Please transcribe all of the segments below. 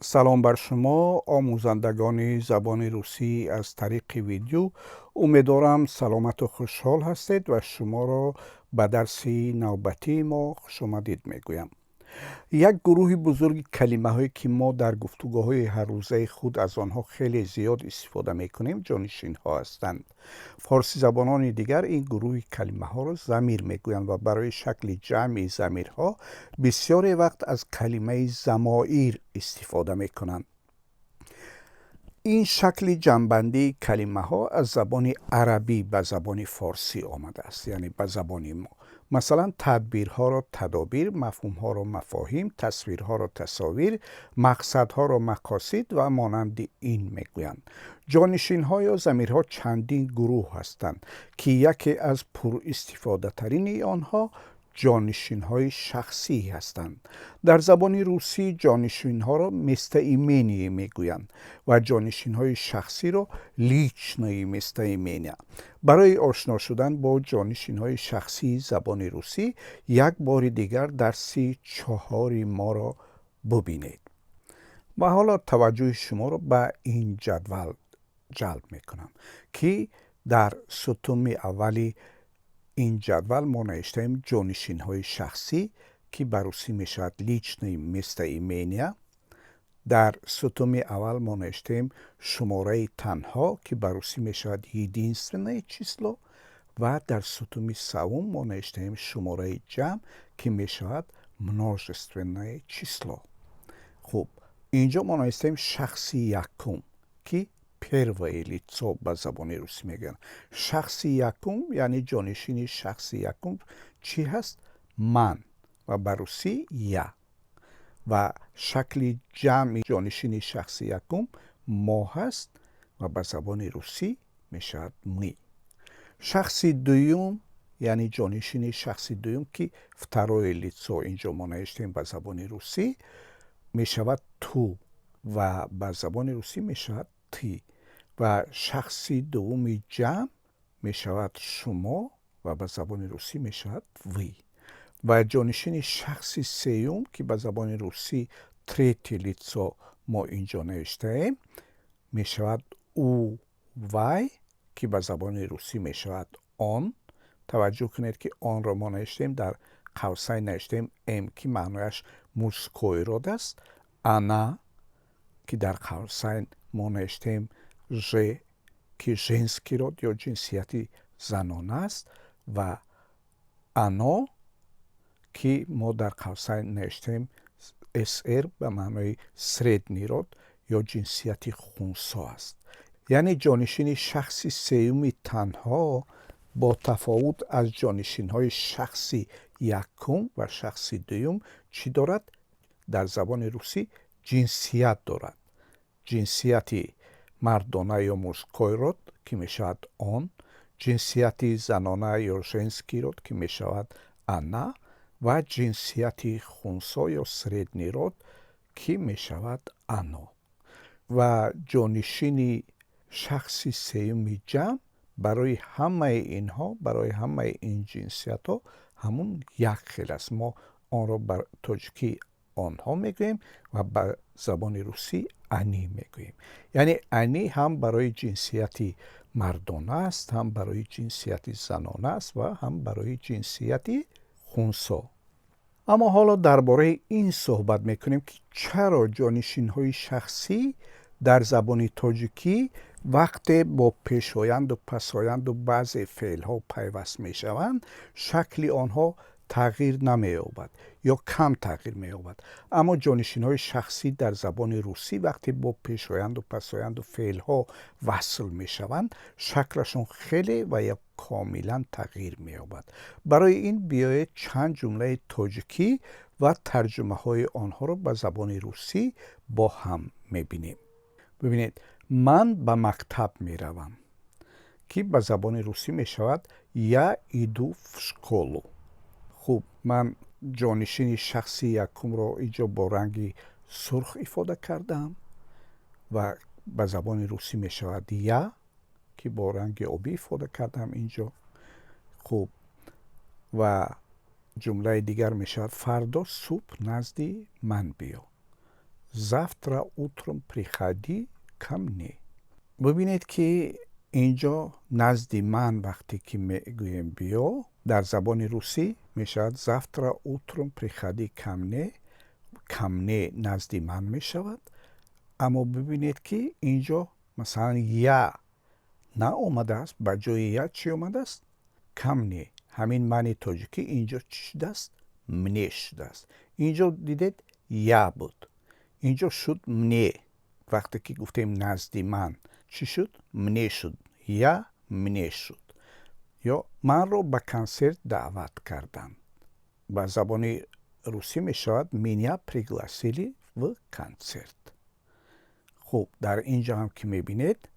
салом бар шумо омӯзандагони забони русӣ аз тариқи видео. умедворам саломату хушҳол ҳастед ва шуморо ба дарси навбатии мо хушомадид мегӯям. як гурӯҳи бузурги калимаҳое ки мо дар гуфтугоҳои ҳаррӯзаи худ аз онҳо хеле зиёд истифода мекунем ҷонишинҳо ҳастанд. форсизабонони дигар ин гурӯҳи калимаҳоро замир мегӯянд ва барои шакли ҷамъи замирҳо бисёре вақт аз калимаи замоир истифода мекунанд. ин шакли ҷамъбандии калимаҳо аз забони арабӣ ба забони форсӣ омадааст, яъне ба забони мо. масалан, тадбирҳоро тадобир, мафҳумҳоро мафоҳим, тасвирҳоро тасовир, мақсадҳоро мақосид ва монанди ин мегӯянд. ҷонишинҳо ё замирҳо чандин гурӯҳ ҳастанд ки яке аз пуристифодатарини онҳо ҷонишинҳои шахсӣ ҳастанд. дар забони русӣ ҷонишинҳоро местоимение мегӯянд ва ҷонишинҳои шахсиро личное местоимение. барои ошно шудан бо ҷонишинҳои шахсии забони русӣ як бори дигар дарси 4 моро бубинед. ва ҳоло таваҷҷӯҳи шуморо ба ин ҷадвал ҷалб мекунам, ки дар сутуни аввали ин ҷадвал мо навиштаем ҷонишинҳои шахсӣ, ки ба русӣ мешавад личное местоимение. дар сутуни аввал мо навиштаем шумораи танҳо, ки ба русӣ мешавад единственное число, ва дар сутуни саввум мо навиштаем шумораи ҷамъ, ки мешавад множественное число. хуб, инҷо мо навиштаем шахси якум, ки первое лицо ба забони русӣ мегӯянд. шахси якум яъне ҷонишини шахси якум чӣ ҳаст? ман, ва ба русӣ я. ва шакли ҷамъи ҷонишини шахси якум мо ҳаст ва ба забони русӣ мешавад мы. шахси дуюм яъне ҷонишини шахси дуюм, ки второе лицо инҷо мо навиштем ба забони русӣ, мешавад ту ва ба забони русӣ мешавад ти. ва шахси дуввуми ҷамъ мешавад шумо ва ба забони русӣ мешавад вы. ва ҷонишини шахси сеюм, ки ба забони русӣ третье лицо мо инҷо навиштаем, мешавад ӯ вай, ки ба забони русӣ мешавад он. таваҷҷӯҳ кунед, ки онро мо навиштем дар қавсайн навиштем м, ки маънояш мужской род аст. она, ки дар қавсайн мо навиштем ж, ки женский род ё ҷинсияти занона аст. ва ано, ки мо дар қавсайн навиштем ср ба маънои средний род ё ҷинсияти хунсо аст. яъне ҷонишини шахси сеюми танҳо бо тафовут аз ҷонишинҳои шахси якум ва шахси дуюм чӣ дорад? дар забони русӣ ҷинсият дорад. ҷинсияти мардона ё мужской род, ки мешавад он, ҷинсияти занона ё женский род, ки мешавад она, ва ҷинсияти хунсо ё средний род, ки мешавад ано. ва ҷонишини шахси сеюми ҷамъ барои ҳамаи инҳо, барои ҳамаи ин ҷинсиятҳо ҳамун як хел аст. мо онро ба тоҷикӣ онҳо мегӯем ва ба забони русӣ они мегӯем. яъне они ҳам барои ҷинсияти мардона аст, ҳам барои ҷинсияти занона аст ва ҳам барои ҷинсияти хунсо. аммо ҳоло дар бораи ин суҳбат мекунем, ки чаро ҷонишинҳои шахсӣ дар забони тоҷикӣ вақте бо пешоянду пасоянду баъзе феълҳо пайваст мешаванд, шакли онҳо тағйир намеёбад ё кам тағйир меёбад. аммо ҷонишинҳои шахсӣ дар забони русӣ вақте бо пешоянду пасоянду феълҳо васл мешаванд, шаклашон хеле ва ё комилан тағйир меёбад. барои ин биёед чанд ҷумлаи тоҷикӣ ва тарҷумаҳои онҳоро ба забони русӣ бо ҳам мебинем. бибинед, ман ба мактаб меравам, ки ба забони русӣ мешавад я иду в школу. хуб, ман ҷонишини шахси якумро инҷо бо ранги сурх ифода кардам ва ба забони русӣ мешавад я, ки бо ранги обӣ ифода кардам инҷо. хуб, ва ҷумлаи дигар мешавад фардо субҳ назди ман биё. завтра утром приходи ко мне. ببینید که اینجا نزد من وقتی که میگویم بیا در زبان روسی میشود завтра утром приходи ко мне. ко мне نزد من میشود. اما ببینید که اینجا مثلا یا نه اومده است، با جای یا چی اومده است؟ ко мне. همین معنی تاجیکی اینجا چی شده است؟ мне شده است. اینجا دیدید یا بود، اینجا شد мне. وقتی که گفتیم نزد من چی شد؟ мне شد. یا мне شد. یا من رو به کنسرت دعوت کردن. با زبان روسی می شود меня пригласили в концерт. خب در اینجا هم که می بینید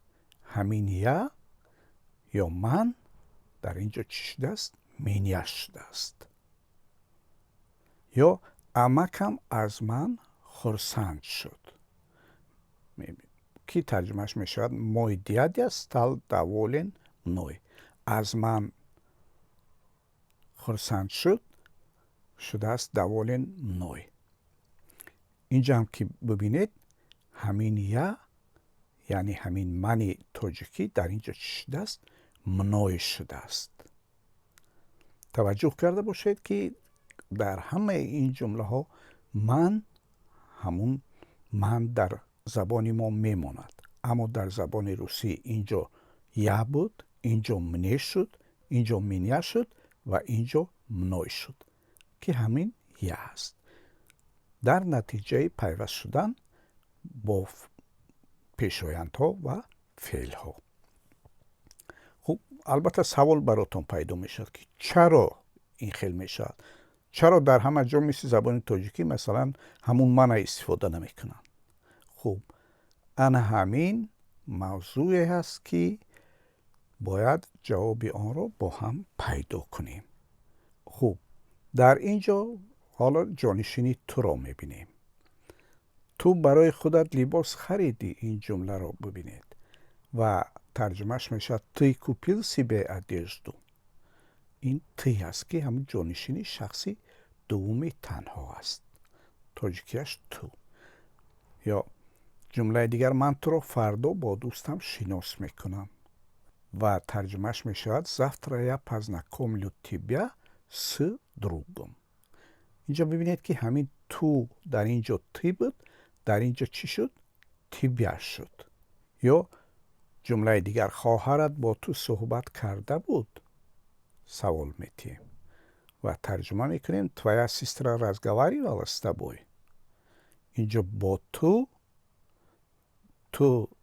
همین یا من در اینجا چی شده است؟ меня شده است. یا عمکم از من خرسند شد. که ترجمهش می شود мой дядя стал доволен мной. از من خرسند شده است доволен мной. اینجا هم که ببینید همین یعنی همین معنی تاجیکی در اینجا چی شده است؟ mной شده است. توجه کرده باشید که در همه این جمله ها من همون من در زبان ما میماند. اما در زبان روسی اینجا یا بود، اینجا мне شد، اینجا меня شد و اینجا mной شد که همین یا است. در نتیجه پیوست شدن با پیشایندها و فعل ها. خب البته سوال براتون پیدا می شد که چرا این خیل می شد؟ چرا در همه جا مثل زبان تاجیکی مثلا همون معنی استفاده نمی کنن؟ خب انا همین موضوعی هست که باید جواب آن رو با هم پیدا کنیم. خب در اینجا حالا جانشینی تو رو میبینیم. تو برای خودت لباس خریدی. این جمله رو ببینید و ترجمهش میشه ти купил себе одежду. این تی هست که همون جانشینی شخصی دومی تنها است. تاجیکیش تو. یا جمله دیگر من تو رو فردا با دوستم شناس میکنم و ترجمهش میشود завтра я познакомлю тебя с другом. اینجا ببینید که همین تو در اینجا تی بود، در اینجا چی شد؟ تیبیا شد. یا جمله دیگر خواهرت با تو صحبت کرده بود؟ سوال میتیم و ترجمه میکنیم твоя сестра разговаривала с тобой. اینجا با تو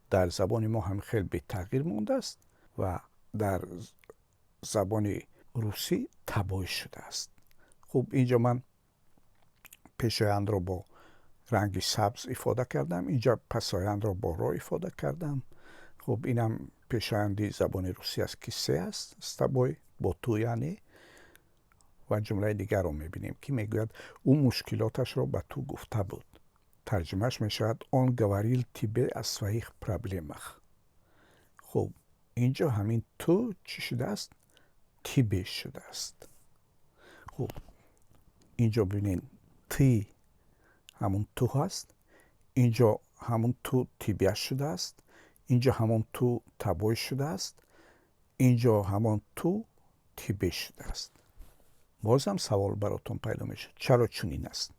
در زبان ما هم خیلی به تغییر مونده است و در زبان روسی تبای شده است. خب اینجا من پیشایند رو با رنگ سبز ifade کردم، اینجا پسایند رو با رو ifade کردم. خب اینم پیشایندی زبان روسی است که سه است، استبای با تو یعنی. و جمله دیگر رو میبینیم که میگوید او مشکلاتش رو به تو گفته بود. ترجمهش میشود он говорил тебе о своих проблемах. خب اینجا همین تو چی شده است؟ تیبه شده است. خب اینجا ببینید تی همون تو هست، اینجا همون تو تیبه شده است، اینجا همون تو تبای شده است، اینجا همون تو تیبه شده است. بازم سوال براتون پیدا میشه چرا چنین است؟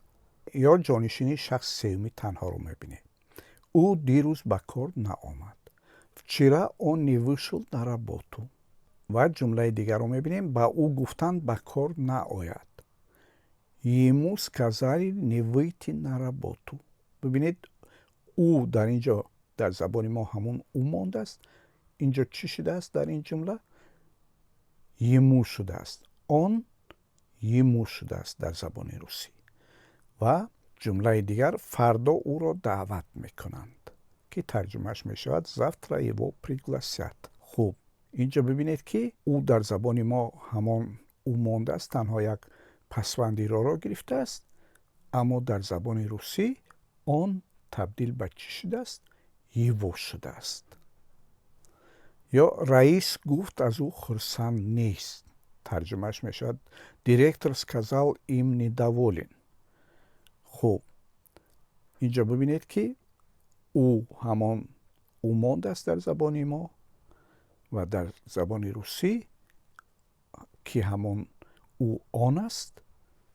یا جانشینی شخص سومی تنها رو میبینه. او دیروز به کار نآمد. вчера он не вышел на работу. و جمله دیگر رو میبینیم با او گفتن به کار نآید. ему сказали не выйти на работу. ببینید او در اینجا در زبان ما همون او مانده است. اینجا چی شده است در این جمله؟ ему شده است. on ему شده است در زبان روسی. و جمله دیگر فردا او را دعوت میکنند که ترجمهش میشود завтра его пригласят. خب اینجا ببینید که او در زبان ما همان او مانده است، تنها یک پسوندی را گرفته است، اما در زبان روسی آن تبدیل به چی شده است؟ его شده است. یا رئیس گفت از او خرسند نیست. ترجمهش میشود директор сказал им недоволен. خب اینجا ببینید که او همان او مانده است در زبان ما و در زبان روسی که همان او آن است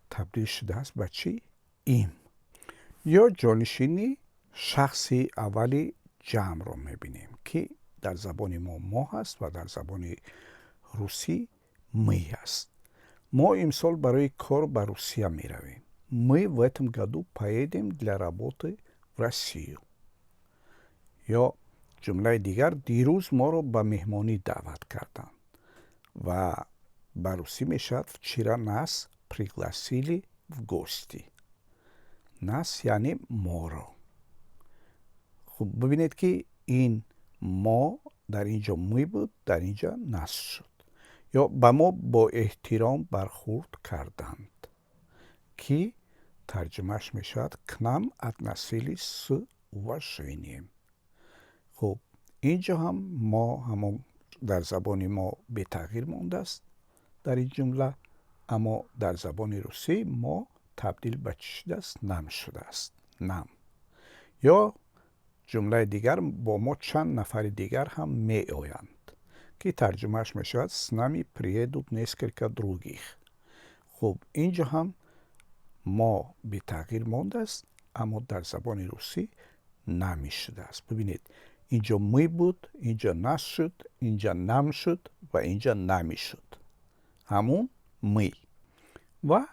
تبدیل شده است به چی؟ ایم. یا جانشینی شخصی اولی جمع رو میبینیم که در زبان ما هست و در زبان روسی می است. Мы имсол барои кор ба Русия меравем. Мы в этом году поедем для работы в Россию. Ё ҷумлаи дигар, дирӯз моро ба меҳмонӣ даъват карданд. Ва ба русӣ мешавад вчера нас пригласили в гости. Нас яъне моро. хуб бибинед ки ин мо дар инҷо мы буд, дар инҷа нас шуд. یا به ما با احترام برخورد کردند که ترجمهش می شود к нам относились с уважением. خب اینجا هم ما همون در زبان ما به تغییر مانده است در این جمله، اما در زبان روسی ما تبدیل به چی شده است؟ نم شده است. نم. یا جمله دیگر با ما چند نفر دیگر هم می آیند که ترجمهش می شود с нами приедут несколько других. خب اینجا هم ما به تغییر مانده است، اما در زبان روسی نمی شده است. ببینید اینجا می بود، اینجا نس شد، اینجا نم شد و اینجا نمی شد. همون می. و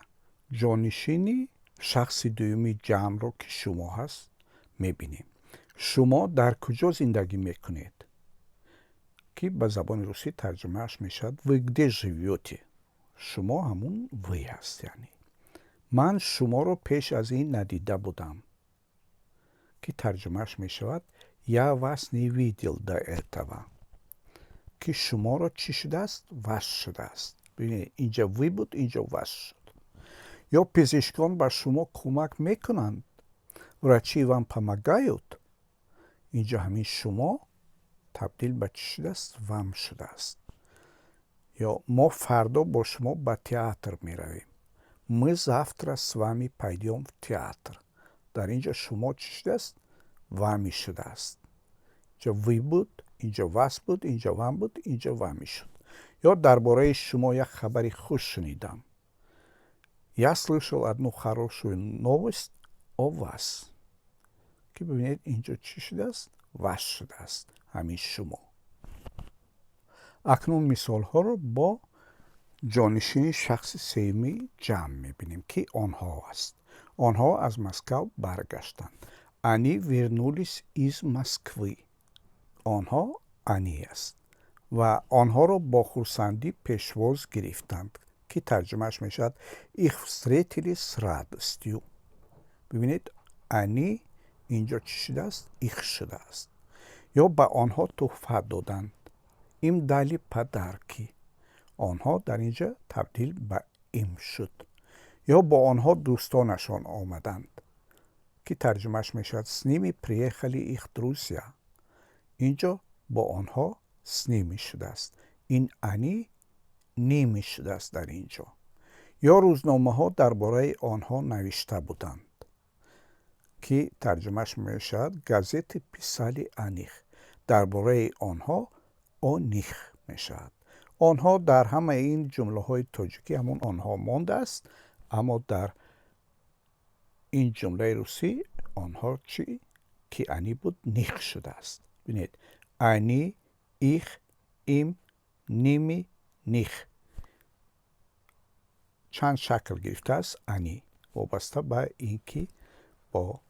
جانشینی شخص دومی جمع رو که شما هست می بینیم. شما در کجا زندگی میکنید؟ که به زبان روسی ترجمهش میشد вы где живете. شما همون وی هست. یعنی من شما رو پیش از این ندیده بودم که ترجمهش میشود я вас не видел до этого. که شما رو چی شده است؟ вас شده است. ببینید اینجا وی بود، اینجا вас شد. یا پزشکان به شما کمک میکنند. врачи вам помогают. اینجا همین شما تبدیل به چی شده است؟ وم شده است. یا ما فردا با شما به تئاتر می رویم. Мы завтра с вами пойдем в театр. در اینجا شما چی شده است؟ ومی شده است. اینجا وی بود، اینجا واس بود، اینجا وم بود، اینجا ومی شد. یا درباره شما یک خبری خوش شنیدم. Я слышал одну хорошую новость о вас. که ببینید اینجا چی شده است؟ واس شده است. همین شما. اکنون مثال ها رو با جانشین شخص سومی جمع میبینیم که آنها است. آنها از مسکو برگشتند. Они вернулись из Москвы. آنها انی است. و آنها رو با خرسندی پیشواز گرفتند که ترجمهش میشد Ich встретили с радостью. ببینید انی اینجا چی شده است؟ Ich شده است. یا به آنها تحفه دادند. ایم دالی پدرکی. آنها در اینجا تبدیل به ایم شد. یا با آنها دوستانشان آمدند که ترجمهش میشد с ними приехали их друзья. اینجا با آنها с ними شده است. این انی نیمی شده است در اینجا. یا روزنامه ها درباره آنها نوشته بودند که ترجمهش میشد گازت پیسالی انیخ. درباره آنها آنیخ میشد. آنها در همه این جمله های تاجیکی همون آنها مانده است، اما در این جمله روسی آنها چی؟ که انی بود نیخ شده است. ببینید انی، ایخ، ایم، نیمی، نیخ چند شکل گرفته است انی، وابسته به اینکه با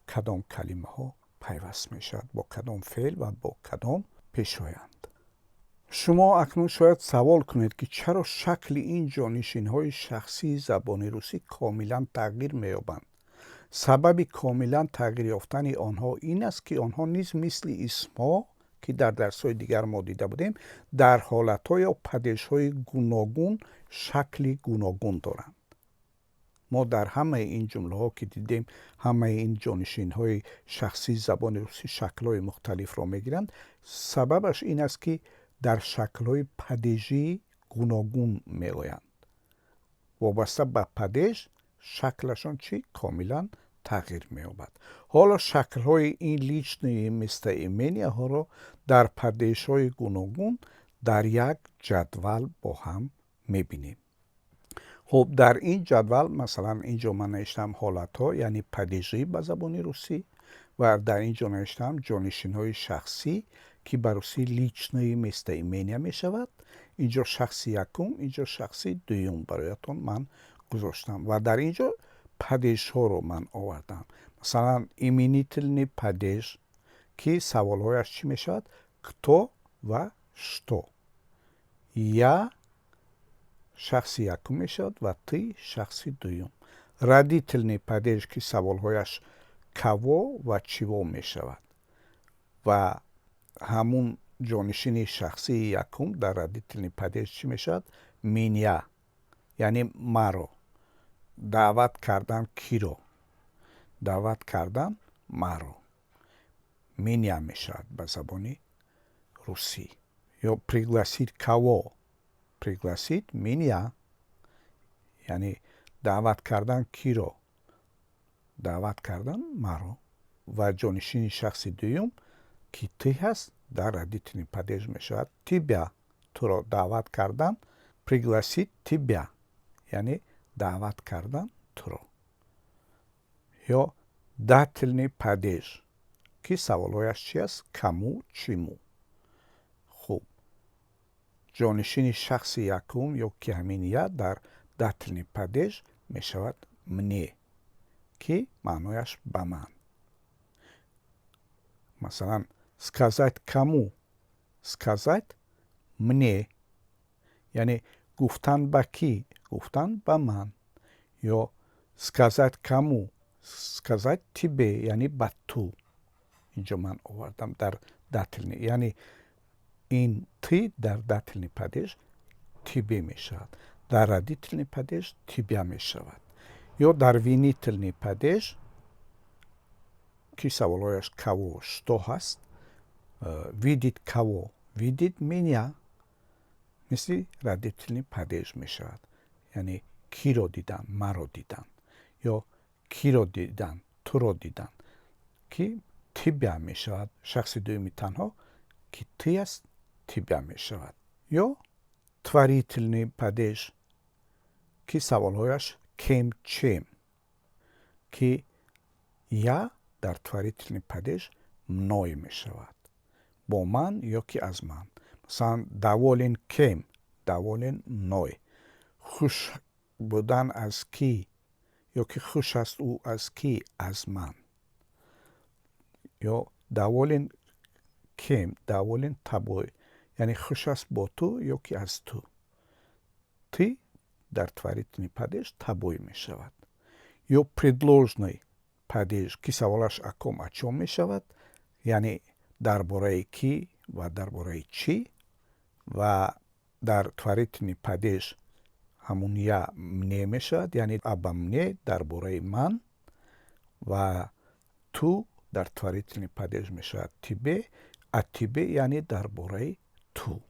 کدام کلمه ها پیوست می شود، با کدام فعل و با کدام پیشایند. شما اکنون شاید سوال کنید که چرا شکل این جانشین های شخصی زبان روسی کاملا تغییر می یابند. سبب کاملا تغییر یافتن آنها این است که آنها نیز مثل اسمها که در درس‌های دیگر ما دیده بودیم در حالت‌های و پدیش‌های گوناگون شکلی گوناگون دارند. ما در همه این جمله ها که دیدیم همه این جانشین های شخصی زبان روسی شکل های مختلف را میگیرند. سببش این است که در شکل های پدیجی گوناگون میآیند. وابسته به پدیش شکلشان چی؟ کاملا تغییر می‌یابد. حالا شکل‌های این لیچنی مستعمینی ها را در پدیش‌های گوناگون در یک جدول با هم می‌بینیم. خب در این جدول مثلا اینجا من نوشتم حالت‌ها یعنی پدیجی به زبان روسی و در اینجا نوشتم جانشین‌های شخصی که به روسی لیچنی مستعمینی می‌شود. اینجا شخصی یکم، اینجا شخصی دوم برایتون من گذاشتم و در اینجا پدیج‌ها رو من آوردم. مثلا ایمنیتلنی پدیج که سوال‌هایش چی می‌شود؟ کتو و شتو. یا شخصی یکم میشد و تی شخصی دوم. ردیتلنی پدیج که سوال‌هایش کاو و چیو میشود و همون جانشین شخصی یکم در ردیتلنی پدیج چی میشد؟ مینیا یعنی مرو. دعوت کردن کی رو؟ دعوت کردن مرو. مینیا میشود به زبانی روسی. یا пригласить کاو. пригласить меня یعنی دعوت کردن کی رو؟ دعوت کردن مرا. و جانشین شخصی دوم که تی هست در ردیتلنی پدیج میشود تیبیا. تو رو دعوت کردن пригласить тебя یعنی دعوت کردن تو رو. یا داتلنی پدیج که سوالهایش چی است؟ کمو چیمو. خوب جانشین شخصی یکم یا که همین یا در داتلنی پدیج میشود منی که معنایش به من. مثلا сказать کمو، сказать منی یعنی گفتن به کی؟ گفتن به من. یا сказать کمو، сказать тебе یعنی به تو. اینجا من آوردم در داتلنی یعنی این تی در داتلنی پدیج تیبی می شود. در ردیتلنی پدیج تیبیا می شود. یا در وینیتلنی پدیج که سوالهایش کاو شتو هست ویدید کاو ویدید مینیا مثل ردیتلنی پدیج می شود. یعنی کی رو دیدن؟ مرا دیدن. یا کی رو دیدن؟ تو رو دیدن. که تیبیا می شود. شخص دومی تنها که تی است تیبیا می شود. یا тварительный падеж که سوالهایش کم چم که یا در тварительный падеж мною می شود. با من یا که از من. مثلا доволен کم доволен мною. خوش بودن از کی یا که خوش است او از کی؟ از من. یا доволен کم доволен тобой یعنی خوش است با تو یا که از تو. تی در тварительный падеж тобой می شود. یا предложный падеж که سوالش اکم اچم می شود یعنی درباره کی و درباره چی. و در тварительный падеж همون یا منی می شود یعنی ابا منی درباره من. و تو در тварительный падеж می شود тебе اتیبه یعنی درباره تو.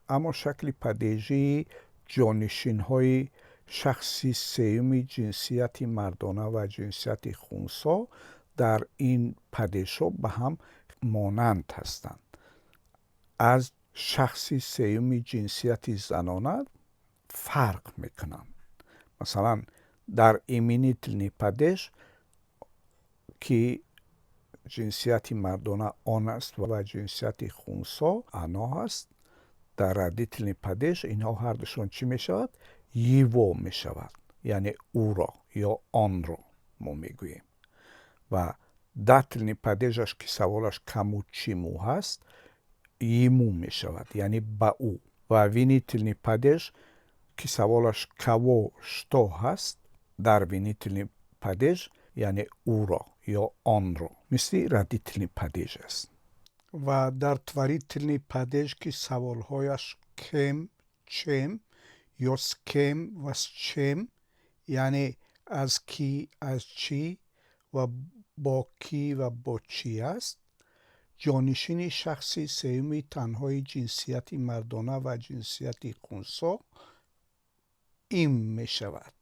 اما شکل پدیجی جانشین های شخصی سیومی جنسیت مردانه و جنسیت خونسا در این پدیج ها به هم مانند هستند. از شخصی سیومی جنسیت زنانه فرق میکنند. مثلا در ایمنیتلنی پدیج که جنسیت مردانه آن است و جنسیت خونسا انا هست در ردیتلنی پدیج اینها هر دوشون چی می شود؟ ییو می شود یعنی او را یا آن را ما می گوییم. و داتلنی پدیجش که سوالش کمو چیمو هست ییمو می شود یعنی با او. و وینیتلنی پدیج که سوالش کاو شتو هست در وینیتلنی پدیج یعنی او را یا آن را مثل ردیتلنی پدیج است. و در тварительный падеж که سوالهایش کم چم یا سکم و سچم یعنی از کی از چی و با کی و با چی است. جانشین شخصی سیومی تنهای جنسیت مردانه و جنسیت خونسا این می شود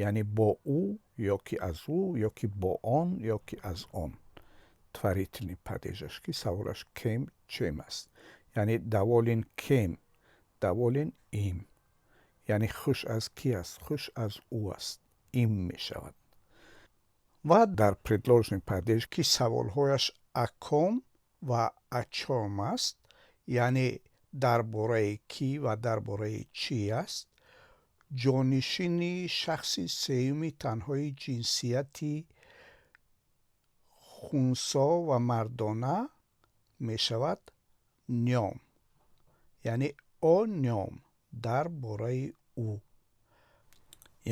یعنی با او یا که از او یا که با آن یا که از آن. Tvaritelni падежашки саволаш кем чем аст. яъне даволин кем, даволин им. яъне хуш аз ки аст? хуш аз ӯ аст. им мешавад. ва дар предложный падеж ки саволҳояш аком ва ачом аст, яъне дар бораи кӣ ва дар бораи чӣ аст, ҷонишини шахси сеюми танҳои ҷинсияти хунсо ва мардона мешавад нём. яъне о нём дар бораи ӯ.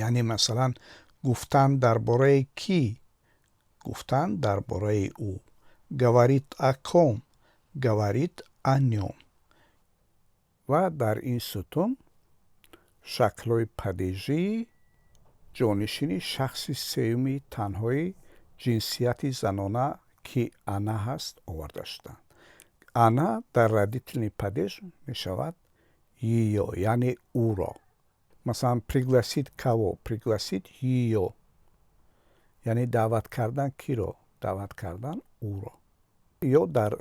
яъне масалан гуфтан дар бораи кӣ? гуфтан дар бораи ӯ. гаварид о ком? гаварид о нём. ва дар ин сутун шаклҳои падежӣ ҷонишини шахси сеюми танҳои ҷинсияти занона ки ана ҳаст оварда шуданд. ана дар родительни падеж мешавад ее, яъне ӯро. масалан пригласид каво? пригласид ее. яъне даъват кардан киро? даъват кардан ӯро. ё дар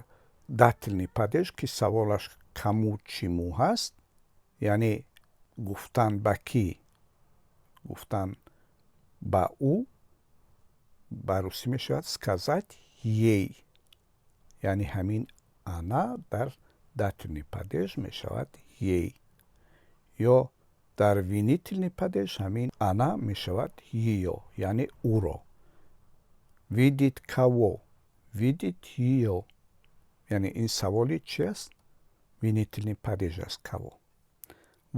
дательни падеж ки саволаш каму чиму ҳаст, яъне гуфтан ба кӣ? гуфтан ба ӯ, ба русӣ мешавад сказать ей. яъне ҳамин ана дар дательни падеж мешавад ей. ё дар винительни падеж ҳамин ана мешавад ее, яъне ӯро. видид каво? видид ее. яъне ин саволи чи аст? винительни падеж аст каво.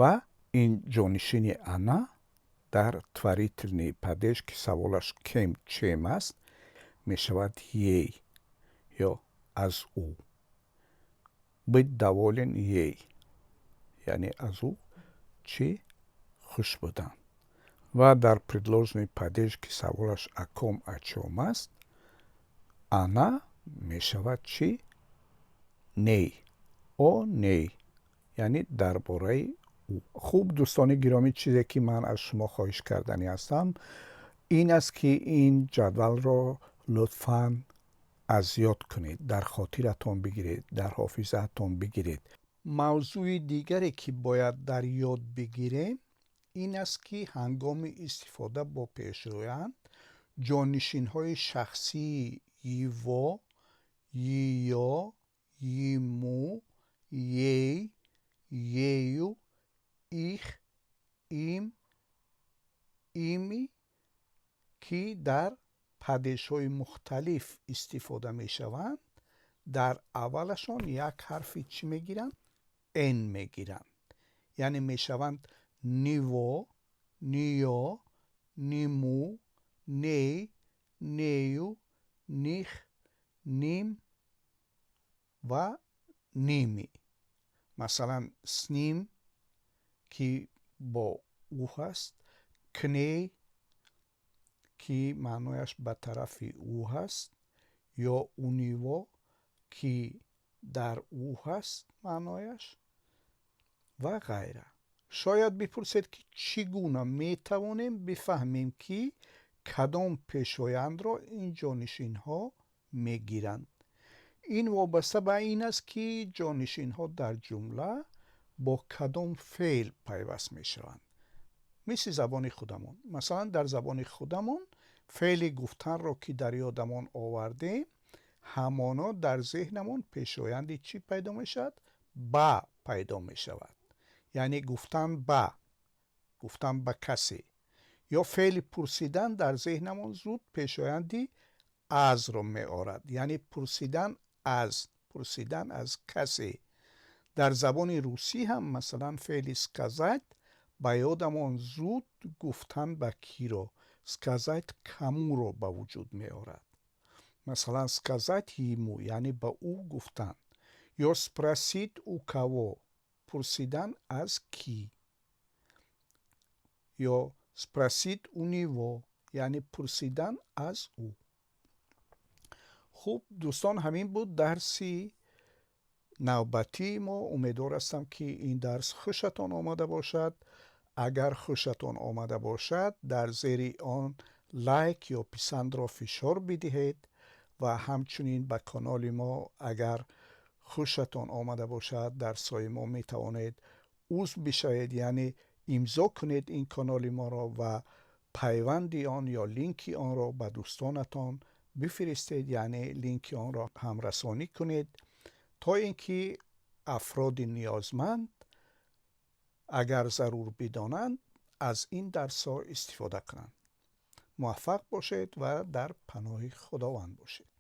ва ин ҷонишини ана дар творительни падеж ки саволаш кем чем аст мешавад ей ё аз ӯ. быть доволен ей. яъне аз ӯ чӣ хуш будан. ва дар предложный падеж ки саволаш о ком о чом аст, ана мешавад чӣ? ней. о ней. яъне дар бораи ӯ. хуб дӯстони гиромӣ, чизе ки ман аз шумо хоҳиш кардани ҳастам ин аст ки ин ҷадвалро лутфан аз ёд кунед, дар хотиратон бигиред, дар ҳофизаатон бигиред. мавзӯи дигаре ки бояд дар ёд бигирем ин аст ки ҳангоми истифода бо пешрӯянд ҷонишинҳои шахсии иво, иё, иму, ей, ею, их, им, ими ки дар падежҳои мухталиф истифода мешаванд, дар аввалашон як ҳарфи чӣ мегиранд? н мегиранд. яъне мешаванд ниво, ниё, ниму, ней, нею, них, ним ва ними. масалан сним ки бо ӯ ҳаст, кней ки маънояш ба тарафи ӯ ҳаст, ё униво ки дар ӯ ҳаст маънояш ва ғайра. шояд бипурсед ки чӣ гуна метавонем бифаҳмем ки кадом пешояндро ин ҷонишинҳо мегиранд. ин вобаста ба ин аст ки ҷонишинҳо дар ҷумла бо кадом феъл пайваст мешаванд. мисли забони худамон. масалан дар забони худамон феъли гуфтанро ки дар ёдамон овардем, ҳамоно дар зеҳнамон пешоянди чӣ пайдо мешавад? ба пайдо мешавад. яъне гуфтан ба касе. ё феъли пурсидан дар зеҳнамон зуд пешоянди азро меорад. яъне пурсидан аз касе. дар забони русӣ ҳам масалан феъли сказать ба ёдамон зуд гуфтан ба киро, сказать камуро ба вуҷуд меорад. масалан сказать ему, яъне ба ӯ гуфтан. ё спросить у кого, пурсидан аз кӣ. ё спросить у него, яъне пурсидан аз ӯ. хуб дӯстон, ҳамин буд дарси навбатии мо. умедвор ҳастам ки ин дарс хушатон омада бошад. اگر خوشتان آمده باشد در زیر آن لایک یا پسند را فشار بدهید و همچنین به کانال ما اگر خوشتان آمده باشد در سایه ما می توانید عضو بشوید، یعنی امضا کنید این کانال ما را و پیوند آن یا لینک آن را به دوستانتان بفرستید، یعنی لینک آن را هم رسانی کنید تا اینکه افراد نیازمند اگر ضرور بدانند از این درس ها استفاده کنند. موفق باشید و در پناه خداوند باشید.